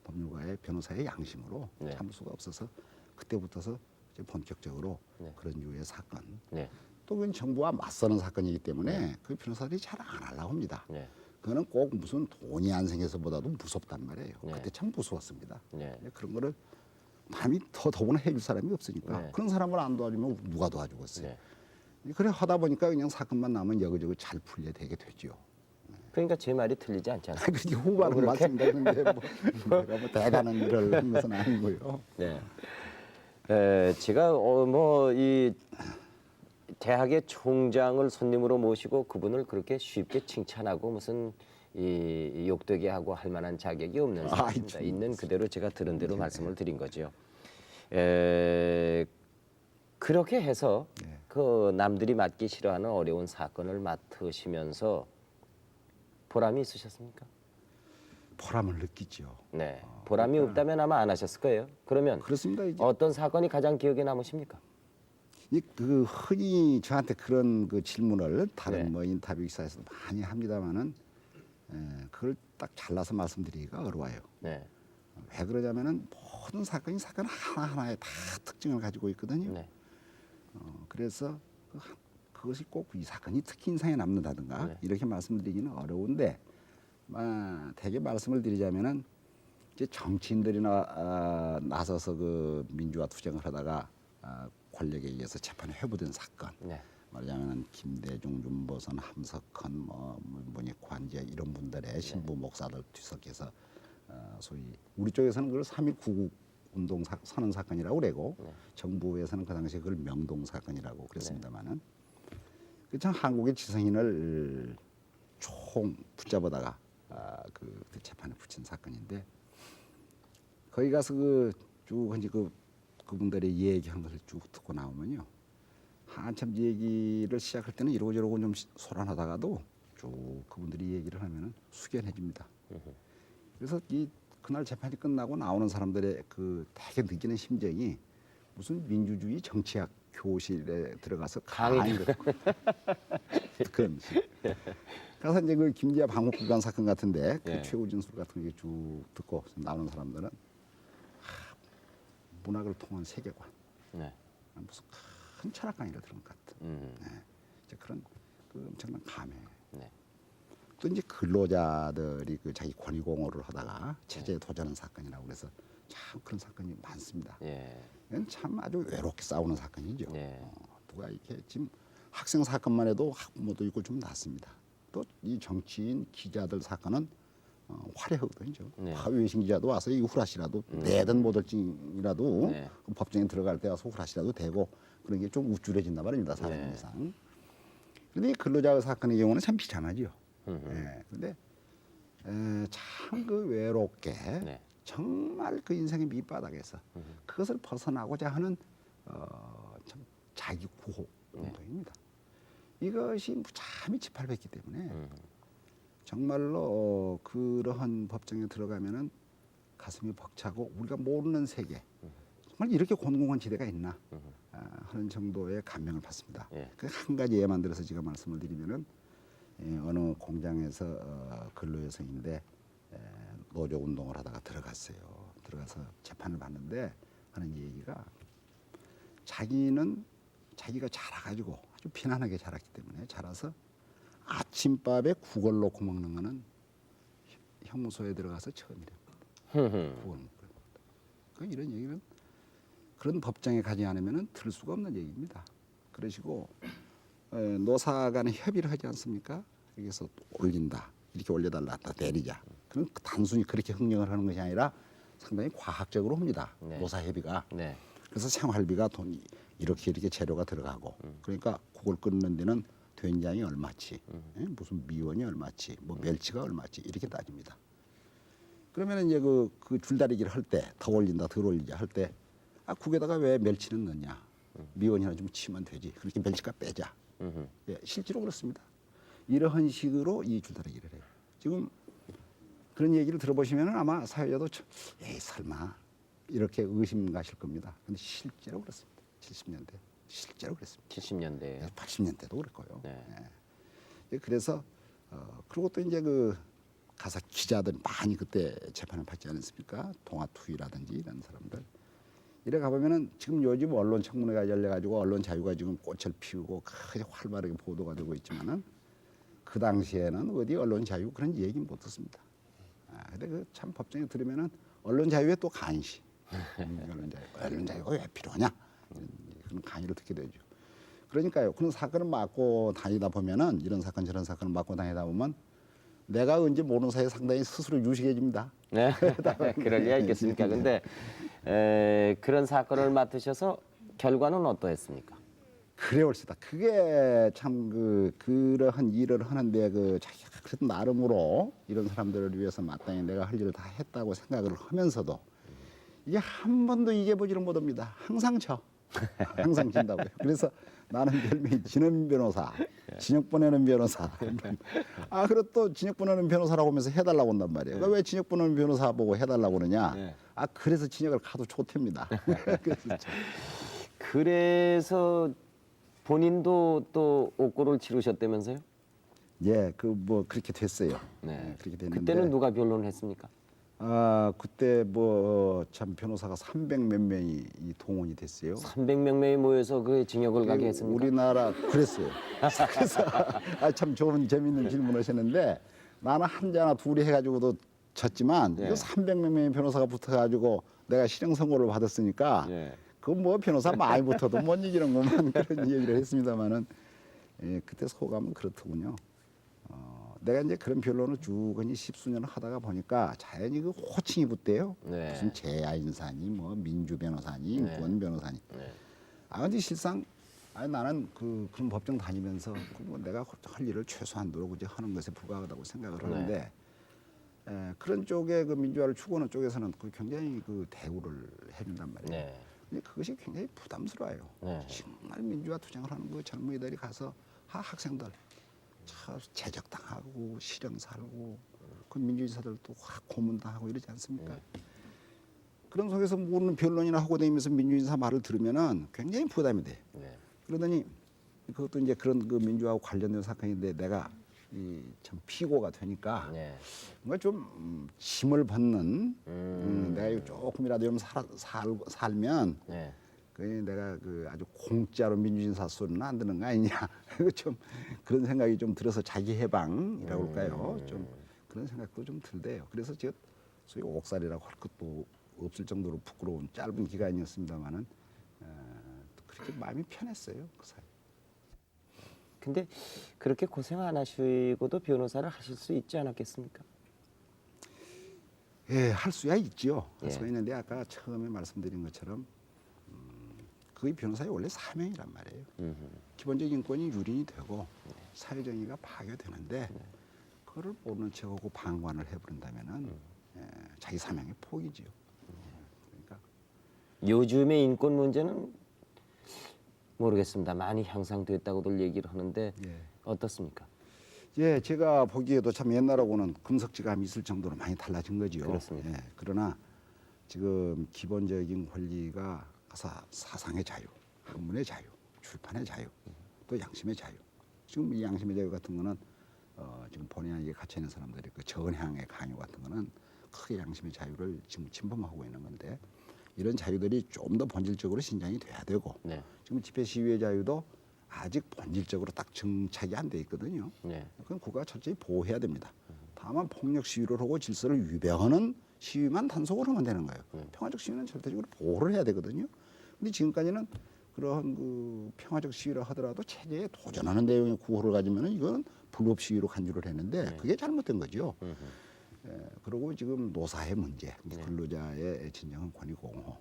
법률가의 변호사의 양심으로 네. 참을 수가 없어서 그때부터서 이제 본격적으로 네. 그런 유의 사건 네. 또 그건 정부와 맞서는 사건이기 때문에 그 변호사들이 잘 안 하려고 합니다. 네. 그거는 꼭 무슨 돈이 안 생겨서보다도 무섭단 말이에요. 네. 그때 참 무서웠습니다. 네. 그런 거를 남이 더구나 해줄 사람이 없으니까 네. 그런 사람을 안 도와주면 누가 도와주겠어요. 네. 그래 하다 보니까 그냥 사건만 나면 여기저기 잘 풀려 되게 되죠. 그러니까 제 말이 틀리지 않잖아요. 그게 후반은 그렇게? 맞습니다. 그런데 내가 뭐 대단한 일을 한 것은 아니고요. 네. 제가 뭐 이 대학의 총장을 손님으로 모시고 그분을 그렇게 쉽게 칭찬하고 무슨 이 욕되게 하고 할 만한 자격이 없는 사람입니다. 참. 있는 그대로 제가 들은 대로 말씀을 드린 거죠. 그렇게 해서 네. 그 남들이 맡기 싫어하는 어려운 사건을 맡으시면서 보람이 있으셨습니까? 보람을 느끼죠. 네. 보람이 없다면 아마 안 하셨을 거예요. 그러면 그렇습니다. 이제 어떤 사건이 가장 기억에 남으십니까? 그 흔히 저한테 그런 그 질문을 다른 네. 뭐 인터뷰 기사에서도 많이 합니다만은 그걸 딱 잘라서 말씀드리기가 어려워요. 네. 왜 그러냐면은 모든 사건 하나하나에 다 특징을 가지고 있거든요. 네. 그래서 그것이 꼭 이 사건이 특히 인상에 남는다든가 네. 이렇게 말씀드리기는 어려운데, 대개 말씀을 드리자면은 이제 정치인들이나 나서서 그 민주화 투쟁을 하다가 권력에 의해서 재판에 회부된 사건, 네. 말하자면 김대중, 윤보선, 함석헌, 뭐니 관제 이런 분들의 신부 목사들 뒤섞여서 소위 우리 쪽에서는 그걸 3.1 구국 운동 선언 사건이라고 그러고 정부에서는 그 당시에 그걸 명동 사건이라고 그랬습니다만은 참 한국의 지성인을 총 붙잡아다가 그 재판에 붙인 사건인데, 거기 가서 쭉 이제 그분들의 얘기하는 것을 쭉 듣고 나오면요, 한참 얘기를 시작할 때는 이러고 저러고 좀 소란하다가도 쭉 그분들이 얘기를 하면은 숙연해집니다. 그래서 그날 재판이 끝나고 나오는 사람들의 그 되게 느끼는 심정이 무슨 민주주의 정치학 교실에 들어가서 강의 그런 식. 그래서 이제 그 김기아 방북기관 사건 같은데 그 예. 최후 진술 같은 게 쭉 듣고 나오는 사람들은 문학을 통한 세계관, 네. 무슨 큰 철학 강의를 들은 것 같은 이제 그런 그 엄청난 감회. 네. 또 이제 근로자들이 그 자기 권위 공호를 하다가 체제에 도전한 사건이라고 그래서 참 그런 사건이 많습니다. 예. 이건 참 아주 외롭게 싸우는 사건이죠. 네. 누가 이렇게 지금 학생 사건만 해도 학부모도 있고 좀 났습니다. 또 이 정치인 기자들 사건은 화려하거든요. 네. 외신 기자도 와서 이 후라시라도 내든 못할지라도 네. 그 법정에 들어갈 때 와서 후라시라도 되고 그런 게 좀 우쭐해진단 말입니다. 사람 네. 이상. 그런데 이 근로자 사건의 경우는 참 비참하죠. 그런데 참 그 외롭게 네. 정말 그 인생의 밑바닥에서 그것을 벗어나고자 하는 참 자기 구호 운동입니다. 이것이 무참히 짓밟혔기 때문에 정말로 그러한 법정에 들어가면은 가슴이 벅차고 우리가 모르는 세계, 정말 이렇게 곤궁한 지대가 있나 하는 정도의 감명을 받습니다. 예. 그 한 가지 예만 들어서 제가 말씀을 드리면은 어느 공장에서 근로여성인데 노조 운동을 하다가 들어갔어요. 들어가서 재판을 받는데 하는 얘기가, 자기가 자라가지고 아주 편안하게 자랐기 때문에 자라서 아침밥에 국을 넣고 먹는 거는 형무소에 들어가서 처음이랍니다. 국을 먹고 먹는 거. 이런 얘기는 그런 법정에 가지 않으면 들을 수가 없는 얘기입니다. 그러시고 노사 간에 협의를 하지 않습니까? 여기서 올린다, 이렇게 올려달라, 다 내리자. 그럼 단순히 그렇게 흥령을 하는 것이 아니라 상당히 과학적으로 합니다. 네. 노사 협의가. 네. 그래서 생활비가 돈 이렇게 재료가 들어가고, 그러니까 국을 끓는 데는 된장이 얼마치, 무슨 미원이 얼마치, 뭐 멸치가 얼마치 이렇게 따집니다. 그러면 이제 그 줄다리기를 할 때 더 올린다, 덜 올리자 할 때, 국에다가 왜 멸치는 넣냐? 미원이나 좀 치면 되지. 그렇게 멸치값 빼자. 예, 실제로 그렇습니다. 이러한 식으로 이 줄다리기를 해요. 지금 그런 얘기를 들어보시면 아마 사회자도 에이 설마 이렇게 의심 가실 겁니다. 근데 실제로 그렇습니다. 70년대 실제로 그랬습니다. 70년대. 80년대도 그랬고요. 네. 예. 그래서 그리고 또 이제 그 가서 기자들 많이 그때 재판을 받지 않았습니까? 동아투위라든지 이런 사람들. 이래 가보면은 지금 요즘 언론 청문회가 열려가지고 언론 자유가 지금 꽃을 피우고 크게 활발하게 보도가 되고 있지만은 그 당시에는 어디 언론 자유 그런 얘기 못 듣습니다. 근데 그 참 법정에 들으면은 언론 자유에 또 간시. 언론 자유가 왜 필요하냐? 그런 강의를 듣게 되죠. 그러니까요. 그런 사건을 맡고 다니다 보면은 이런 사건 저런 사건을 맡고 다니다 보면 내가 언제 모르는 사이에 상당히 스스로 유식해집니다. 네. 그럴 리가 있겠습니까? 근데 그런 사건을 맡으셔서 결과는 어떠했습니까? 그래 옳시다. 그게 참 그러한 일을 하는데 자기가 그래도 나름으로 이런 사람들을 위해서 마땅히 내가 할 일을 다 했다고 생각을 하면서도 이게 한 번도 이겨보지를 못합니다. 항상 져. 항상 진다고요. 그래서 나는 별명이 진원 변호사, 진역 보내는 변호사. 그리고 또 진역 보내는 변호사라고 하면서 해달라고 한단 말이에요. 그러니까 왜 진역 보내는 변호사 보고 해달라고 그러냐? 네. 그래서 진역을 가도 좋답니다. 그래서 본인도 또 옥고를 치르셨다면서요? 예, 그렇게 됐어요. 네. 그렇게 됐는데. 그때는 누가 변론을 했습니까? 그때 뭐 참 변호사가 300 몇 명이 이 동원이 됐어요. 300명 명이 모여서 그 징역을 가게 했습니까? 우리나라 그랬어요. 그래서 참 좋은 재미있는 질문하셨는데 나는 한 자나 둘이 해가지고도 졌지만 네. 이거 300 몇 명의 변호사가 붙어가지고 내가 실형 선고를 받았으니까 네. 그 뭐 변호사 많이 붙어도 못 이기는 것만 그런 얘기를 했습니다마는 그때 소감은 그렇더군요. 내가 이제 그런 변론을 쭉 한 10수년을 하다가 보니까 자연히 그 호칭이 붙대요. 네. 무슨 재야인사니 뭐 민주 변호사니 네. 권 변호사니. 네. 근데 실상 나는 그런 법정 다니면서 뭐 내가 할 일을 최소한도로 그저 하는 것에 불과하다고 생각을 하는데 그런 쪽에 그 민주화를 추구하는 쪽에서는 그 굉장히 그 대우를 해준단 말이에요. 네. 근데 그것이 굉장히 부담스러워요. 네. 정말 민주화 투쟁을 하는 그 젊은이들이 가서 학생들 참 제적당하고 실형 살고 그 민주인사들도 확 고문당하고 이러지 않습니까? 그런 속에서 모르는 변론이나 하고 다니면서 민주인사 말을 들으면은 굉장히 부담이 돼. 네. 그러더니 그것도 이제 그런 그 민주화하고 관련된 사건인데 내가 참 피고가 되니까 네. 뭔가 좀 짐을 벗는 내가 이거 조금이라도 좀 살면 네. 그 내가 그 아주 공짜로 민주인사 소리는 안 듣는 거 아니냐. 좀 그런 생각이 좀 들어서 자기 해방이라고 할까요? 좀 그런 생각도 좀 들대요. 그래서 제가 소위 옥살이라고 할 것도 없을 정도로 부끄러운 짧은 기간이었습니다만은 그렇게 마음이 편했어요 그 사이. 근데 그렇게 고생 안 하시고도 변호사를 하실 수 있지 않았겠습니까? 할 수야 있지요. 할 예. 수가 있는데 아까 처음에 말씀드린 것처럼 그게 변호사의 원래 사명이란 말이에요. 기본적 인권이 유린이 되고 사회정의가 파괴되는데 그거를 모르는 척하고 방관을 해버린다면은 자기 사명의 포기지요. 그러니까 요즘의 인권 문제는 모르겠습니다. 많이 향상됐다고들 얘기를 하는데 어떻습니까? 제가 보기에도 참 옛날하고는 금석지감이 있을 정도로 많이 달라진 거지요. 그렇습니다. 그러나 지금 기본적인 권리가 사상의 자유, 학문의 자유, 출판의 자유, 또 양심의 자유. 지금 이 양심의 자유 같은 거는 지금 본인에게 갇혀 있는 사람들이 그 전향의 강요 같은 거는 크게 양심의 자유를 지금 침범하고 있는 건데 이런 자유들이 좀 더 본질적으로 신장이 돼야 되고 네. 지금 집회 시위의 자유도 아직 본질적으로 딱 정착이 안 돼 있거든요. 네. 그건 국가가 철저히 보호해야 됩니다. 다만 폭력 시위를 하고 질서를 위배하는 시위만 단속을 하면 되는 거예요. 평화적 시위는 절대적으로 보호를 해야 되거든요. 근데 지금까지는 그러한 그 평화적 시위를 하더라도 체제에 도전하는 내용의 구호를 가지면은 이건 불법 시위로 간주를 했는데 그게 잘못된 거죠. 그리고 지금 노사의 문제, 근로자의 진정한 권익 공호,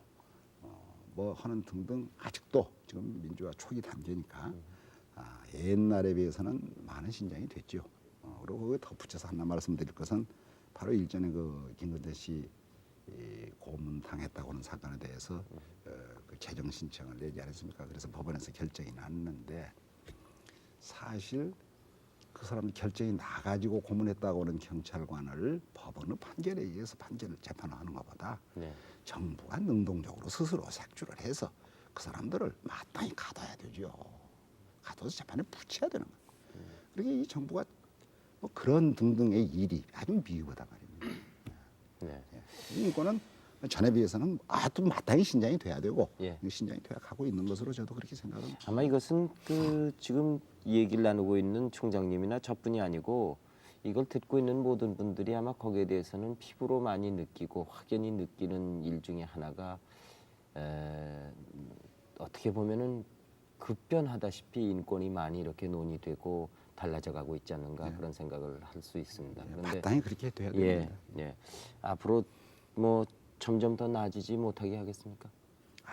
뭐 하는 등등 아직도 지금 민주화 초기 단계니까 옛날에 비해서는 많은 신장이 됐죠. 그리고 그거 덧붙여서 하나 말씀드릴 것은 바로 일전에 그 김건태 씨 고문 당했다고 하는 사건에 대해서 그 재정 신청을 내지 않았습니까? 그래서 법원에서 결정이 났는데 사실 그 사람 결정이 나가지고 고문했다고 하는 경찰관을 법원의 판결에 의해서 재판을 하는 것보다 네. 정부가 능동적으로 스스로 색출을 해서 그 사람들을 마땅히 가둬야 되죠. 가둬서 재판에 붙여야 되는 거예요. 그러니까 이 정부가 뭐 그런 등등의 일이 아주 미흡하단 말입니다. 네. 인권은 전에 비해서는 또 마땅히 신장이 돼야 되고 예. 신장이 돼야 가고 있는 것으로 저도 그렇게 생각합니다. 아마 이것은 그 지금 얘기를 나누고 있는 총장님이나 저뿐이 아니고 이걸 듣고 있는 모든 분들이 아마 거기에 대해서는 피부로 많이 느끼고 확연히 느끼는 일 중에 하나가 어떻게 보면은 급변하다시피 인권이 많이 이렇게 논의되고 달라져 가고 있지 않는가 그런 생각을 할 수 있습니다. 그런데 마땅히 그렇게 돼야 예, 됩니다. 예. 앞으로 뭐 점점 더 나아지지 못하게 하겠습니까?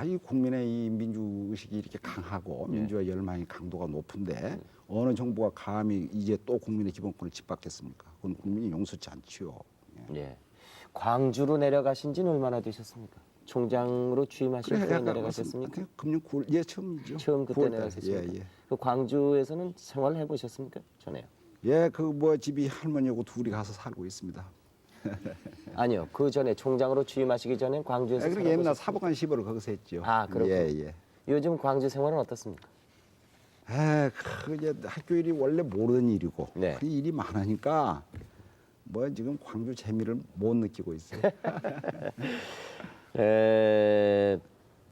이 국민의 이 민주 의식이 이렇게 강하고 민주화 열망이 강도가 높은데 어느 정부가 감히 이제 또 국민의 기본권을 짓밟겠습니까? 그건 국민이 용서치 않지요. 예. 광주로 내려가신 지는 얼마나 되셨습니까? 총장으로 취임하신 후에 내려가셨습니까? 금년 9월 처음이죠. 처음 그때 9월 달. 내려가셨습니까? 예. 그 광주에서는 생활해 보셨습니까? 전에요. 그 뭐 집이 할머니하고 둘이 가서 살고 있습니다. 아니요. 그 전에 총장으로 취임하시기 전에 광주에서 그리고 살아보셨습니까? 옛날 사법관 시보를 거기서 했죠. 그렇군요. 예. 요즘 광주 생활은 어떻습니까? 그 이제 학교 일이 원래 모르는 일이고 네. 그 일이 많으니까 뭐 지금 광주 재미를 못 느끼고 있어요.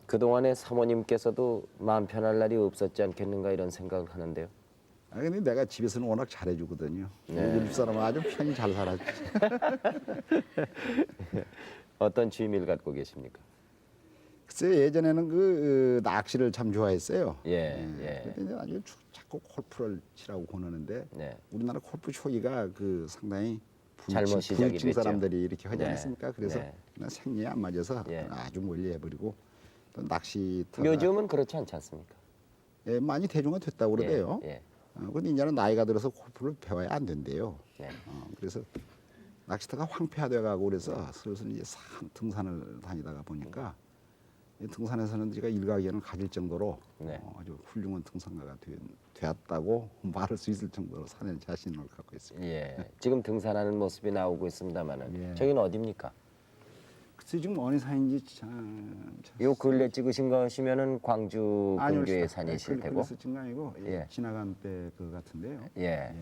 그동안에 사모님께서도 마음 편할 날이 없었지 않겠는가 이런 생각을 하는데요. 아 근데 내가 집에서는 워낙 잘해주거든요. 우리 집사람은 아주 편히 잘 살았지. 어떤 취미를 갖고 계십니까? 글쎄 예전에는 그 낚시를 참 좋아했어요. 예. 근데 이제 아주 자꾸 골프를 치라고 권하는데 네. 우리나라 골프 초기가 그 상당히 잘못 시작이 부유층 됐죠. 사람들이 이렇게 하지 네. 않습니까? 그래서 네. 그냥 생리에 안 맞아서 예. 아주 멀리 해버리고 또 낚시터가 요즘은 그렇지 않지 않습니까? 예, 많이 대중화됐다고 그러대요. 예. 근데 이제는 나이가 들어서 골프를 배워야 안 된대요. 네. 그래서 낚시터가 황폐화돼 가고 그래서 슬슬 이제 등산을 다니다가 보니까 이 등산에서는 제가 일가견을 가질 정도로 네. 아주 훌륭한 등산가가 되었다고 말할 수 있을 정도로 산에 자신을 갖고 있습니다. 예. 지금 등산하는 모습이 나오고 있습니다만은 예. 저기는 어디입니까? 글쎄 지금 어느 산인지 참 요 근래 찍으신 것이면은 광주 근교의 산이실 테고. 그래서 지금 아니고 예. 지나간 때 그 같은데요. 예.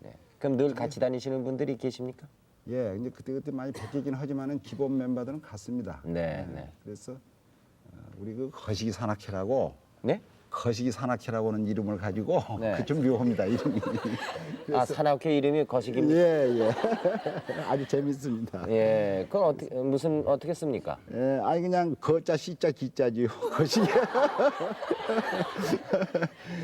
네. 그럼 늘 같이 다니시는 분들이 계십니까? 예, 근데 그때 많이 바뀌긴 하지만은 기본 멤버들은 같습니다. 네. 그래서 우리 그 거시기 산악회라고 네? 거시기 산악회라고는 이름을 가지고 네. 그 좀 묘합니다 이름이. 아 산악회 이름이 거시기입니까? 예. 아주 재밌습니다. 예. 그건 어떻게 씁니까? 예, 아니 그냥 거자 시자 기자지요. 거시기.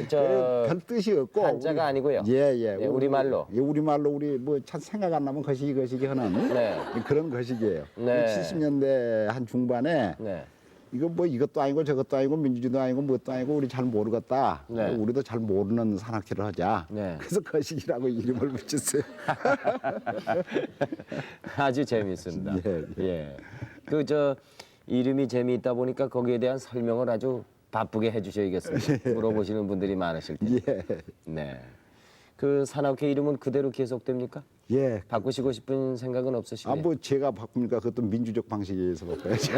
별 뜻이 없고 한자가 아니고요. 예. 예, 우리말로. 예, 우리말로 우리 뭐 참 생각 안 나면 거시기 하는 네. 그런 거시기예요. 네. 70년대 한 중반에 네. 이거 뭐 이것도 아니고 저것도 아니고 민주주의도 아니고 뭣도 아니고 우리 잘 모르겠다. 네. 우리도 잘 모르는 산악회를 하자. 네. 그래서 거시기라고 이름을 붙였어요. 아주 재미있습니다. 예. 예. 그 이름이 재미있다 보니까 거기에 대한 설명을 아주 바쁘게 해주셔야겠습니다. 물어보시는 분들이 많으실 텐데. 예. 네. 그 산악회 이름은 그대로 계속됩니까? 예. 바꾸시고 싶은 생각은 없으시고요? 뭐 제가 바꿉니까? 그것도 민주적 방식에서 바꿔야죠.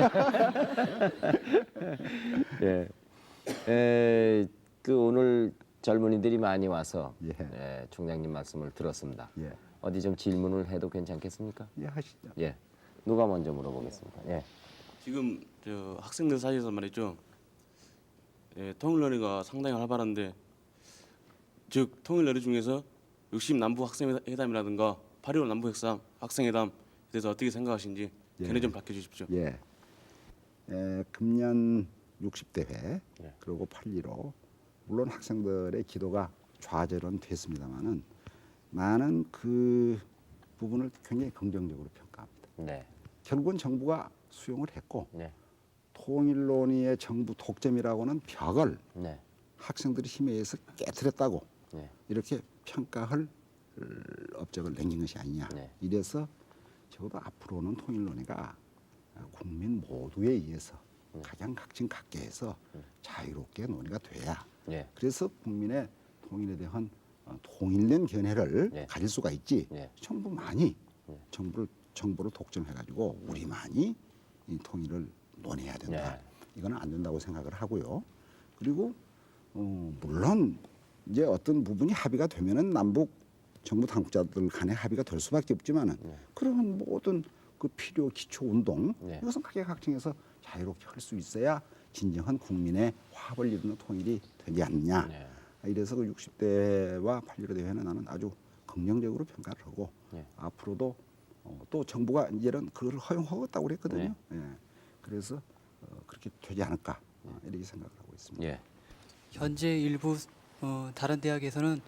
예. 그 오늘 젊은이들이 많이 와서 예. 총장님 말씀을 들었습니다. 예. 어디 좀 질문을 해도 괜찮겠습니까? 예, 하시죠. 예. 누가 먼저 물어보겠습니까? 예. 지금 저 학생들 사이에서 말이죠. 예, 통일러리가 상당히 활발한데 즉 통일러리 중에서 60 남부 학생회담이라든가 8.15 남부 학생회담에 대해서 어떻게 생각하시는지 견해 좀 밝혀주십시오. 예. 금년 60대 회 예. 그리고 8.15 물론 학생들의 기도가 좌절은 됐습니다만은 나는 그 부분을 굉장히 긍정적으로 평가합니다. 네. 결국은 정부가 수용을 했고 네. 통일론의 정부 독점이라고는 벽을 네. 학생들의 힘에 의해서 깨뜨렸다고 네. 이렇게 평가할 업적을 남긴 것이 아니냐. 네. 이래서 적어도 앞으로는 통일론회가 국민 모두에 의해서 가장 각진 각계해서 자유롭게 논의가 돼야. 예. 그래서 국민의 통일에 대한 통일된 견해를 네. 가질 수가 있지. 네. 정부만이 정부를 독점해가지고 우리만이 이 통일을 논해야 된다. 네. 이거는 안 된다고 생각을 하고요. 그리고 물론 이제 어떤 부분이 합의가 되면은 남북 정부 당국자들 간에 합의가 될 수밖에 없지만은 그런 모든 그 필요 기초 운동 네. 이것은 각계각층에서 자유롭게 할 수 있어야 진정한 국민의 화합을 이루는 통일이 되지 않느냐. 네. 이래서 그 60대와 8.15 대회는 나는 아주 긍정적으로 평가를 하고 네. 앞으로도 또 정부가 이제는 그걸 허용하겠다고 그랬거든요. 예. 그래서 그렇게 되지 않을까 이렇게 생각을 하고 있습니다. 예. 현재 일부 다른 대학에서는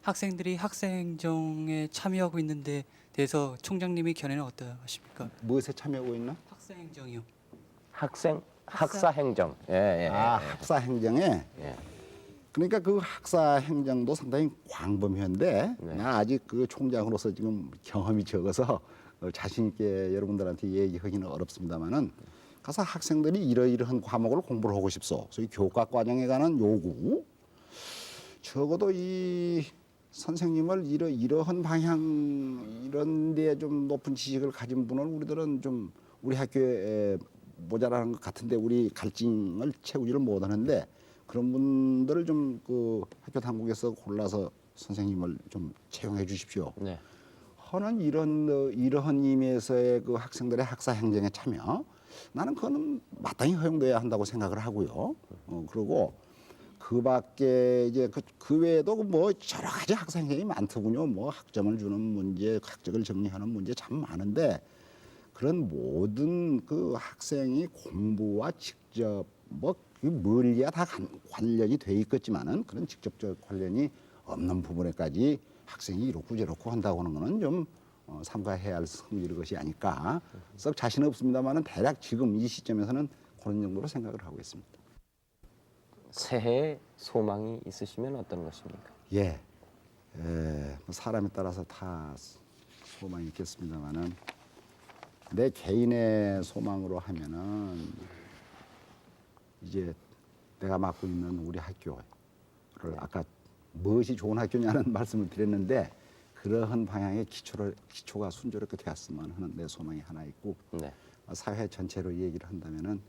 학생들이 학생행정에 참여하고 있는데 대해서 총장님의 견해는 어떠하십니까? 무엇에 참여하고 있나? 학생행정이요. 학사 행정. 예. 학사 행정에 예. 그러니까 그 학사 행정도 상당히 광범위한데 네. 나 아직 그 총장으로서 지금 경험이 적어서 자신 있게 여러분들한테 얘기하기는 어렵습니다만은 가서 학생들이 이러이러한 과목을 공부를 하고 싶소. 소위 교과 과정에 관한 요구. 적어도 이 선생님을 이러한 방향 이런 데에 좀 높은 지식을 가진 분을 우리들은 좀 우리 학교에 모자라는 것 같은데 우리 갈증을 채우지를 못하는데 그런 분들을 좀 그 학교 당국에서 골라서 선생님을 좀 채용해 주십시오. 네. 하는 이러한 의미에서의 그 학생들의 학사 행정에 참여, 나는 그거는 마땅히 허용돼야 한다고 생각을 하고요. 그리고 그 밖에 이제 그 외에도 뭐 여러 가지 학사 행정이 많더군요. 뭐 학점을 주는 문제, 학적을 정리하는 문제 참 많은데, 그런 모든 그 학생이 공부와 직접 뭐 멀리야 다 관련이 돼 있겠지만은 그런 직접적 관련이 없는 부분에까지 학생이 이렇고 저렇고 한다고 하는 거는 좀 삼가해야 할 성질의 것이 아닐까. 썩 자신 없습니다만은 대략 지금 이 시점에서는 그런 정도로 생각을 하고 있습니다. 새해 소망이 있으시면 어떤 것입니까? 예, 뭐 사람에 따라서 다 소망이 있겠습니다만은 내 개인의 소망으로 하면은 이제 내가 맡고 있는 우리 학교를 아까 무엇이 좋은 학교냐는 말씀을 드렸는데, 그러한 방향의 기초가 순조롭게 되었으면 하는 내 소망이 하나 있고, 네. 사회 전체로 얘기를 한다면은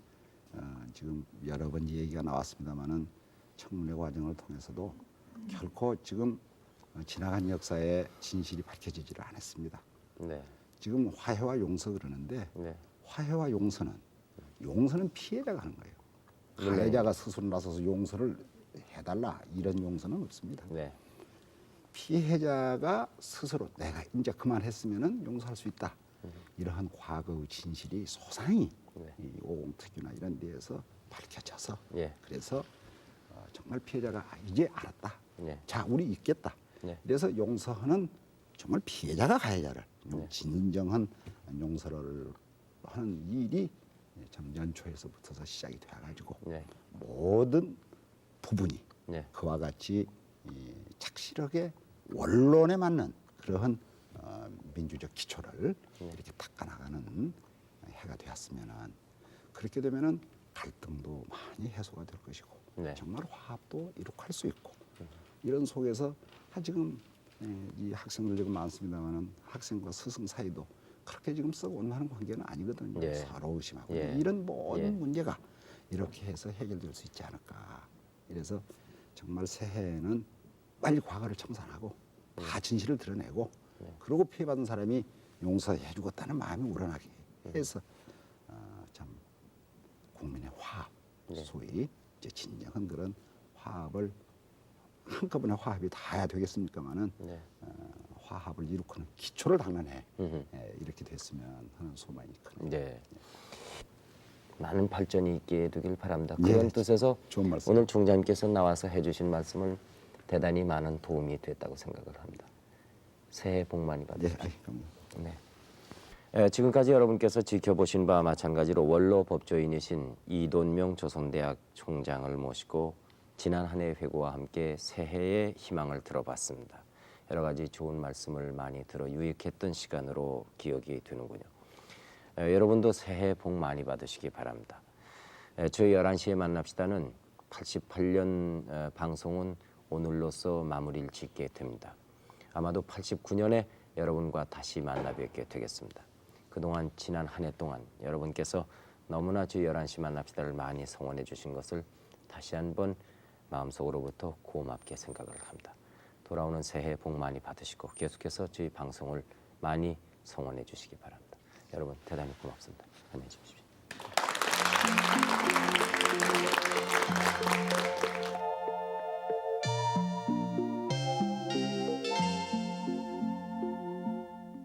지금 여러 번 얘기가 나왔습니다만은 청문회 과정을 통해서도 결코 지금 지나간 역사의 진실이 밝혀지지를 않았습니다. 네. 지금 화해와 용서 그러는데, 네. 화해와 용서는 피해자가 하는 거예요. 네. 가해자가 스스로 나서서 용서를 해달라 이런 용서는 없습니다. 네. 피해자가 스스로 내가 이제 그만했으면은 용서할 수 있다. 이러한 과거의 진실이 소상히 네. 이 오공특위나 이런 데에서 밝혀져서 예. 그래서 정말 피해자가 이제 알았다. 네. 자, 우리 있겠다. 네. 그래서 용서하는 정말 피해자가 가해자를 네. 진정한 용서를 하는 일이 참 연초에서부터서 시작이 돼가지고 네. 모든 부분이 네. 그와 같이 착실하게 원론에 맞는 그러한 민주적 기초를 이렇게 닦아나가는 해가 되었으면은, 그렇게 되면은 갈등도 많이 해소가 될 것이고 네. 정말 화합도 이룩할 수 있고, 이런 속에서 지금 이 학생들 지금 많습니다만은 학생과 스승 사이도 그렇게 지금 썩 원만한 관계는 아니거든요. 예. 서로 의심하고 예. 이런 모든 예. 문제가 이렇게 해서 해결될 수 있지 않을까. 이래서 정말 새해에는 빨리 과거를 청산하고 다 진실을 드러내고, 그리고 피해받은 사람이 용서해주겠다는 마음이 우러나게 해서 참 국민의 화합, 네. 소위 이제 진정한 그런 화합을 한꺼번에 화합이 다야 되겠습니까마는 네. 화합을 이루고는 기초를 닦는 해 음흠. 이렇게 됐으면 하는 소망이 크네요. 네. 많은 발전이 있게 되길 바랍니다. 예. 그런 뜻에서 좋은 말씀. 오늘 총장님께서 나와서 해주신 말씀을 대단히 많은 도움이 됐다고 생각을 합니다. 새해 복 많이 예, 받으십시오. 그럼요. 네. 지금까지 여러분께서 지켜보신 바와 마찬가지로 원로 법조인이신 이돈명 조선대학 총장을 모시고 지난 한 해 회고와 함께 새해의 희망을 들어봤습니다. 여러 가지 좋은 말씀을 많이 들어 유익했던 시간으로 기억이 되는군요. 여러분도 새해 복 많이 받으시기 바랍니다. 저희 11시에 만납시다는 88년 방송은 오늘로써 마무리를 짓게 됩니다. 아마도 89년에 여러분과 다시 만나 뵙게 되겠습니다. 그동안 지난 한 해 동안 여러분께서 너무나 저희 11시 만납시다를 많이 성원해 주신 것을 다시 한번 마음속으로부터 고맙게 생각을 합니다. 돌아오는 새해 복 많이 받으시고 계속해서 저희 방송을 많이 성원해 주시기 바랍니다. 여러분 대단히 고맙습니다. 안녕히 계십시오.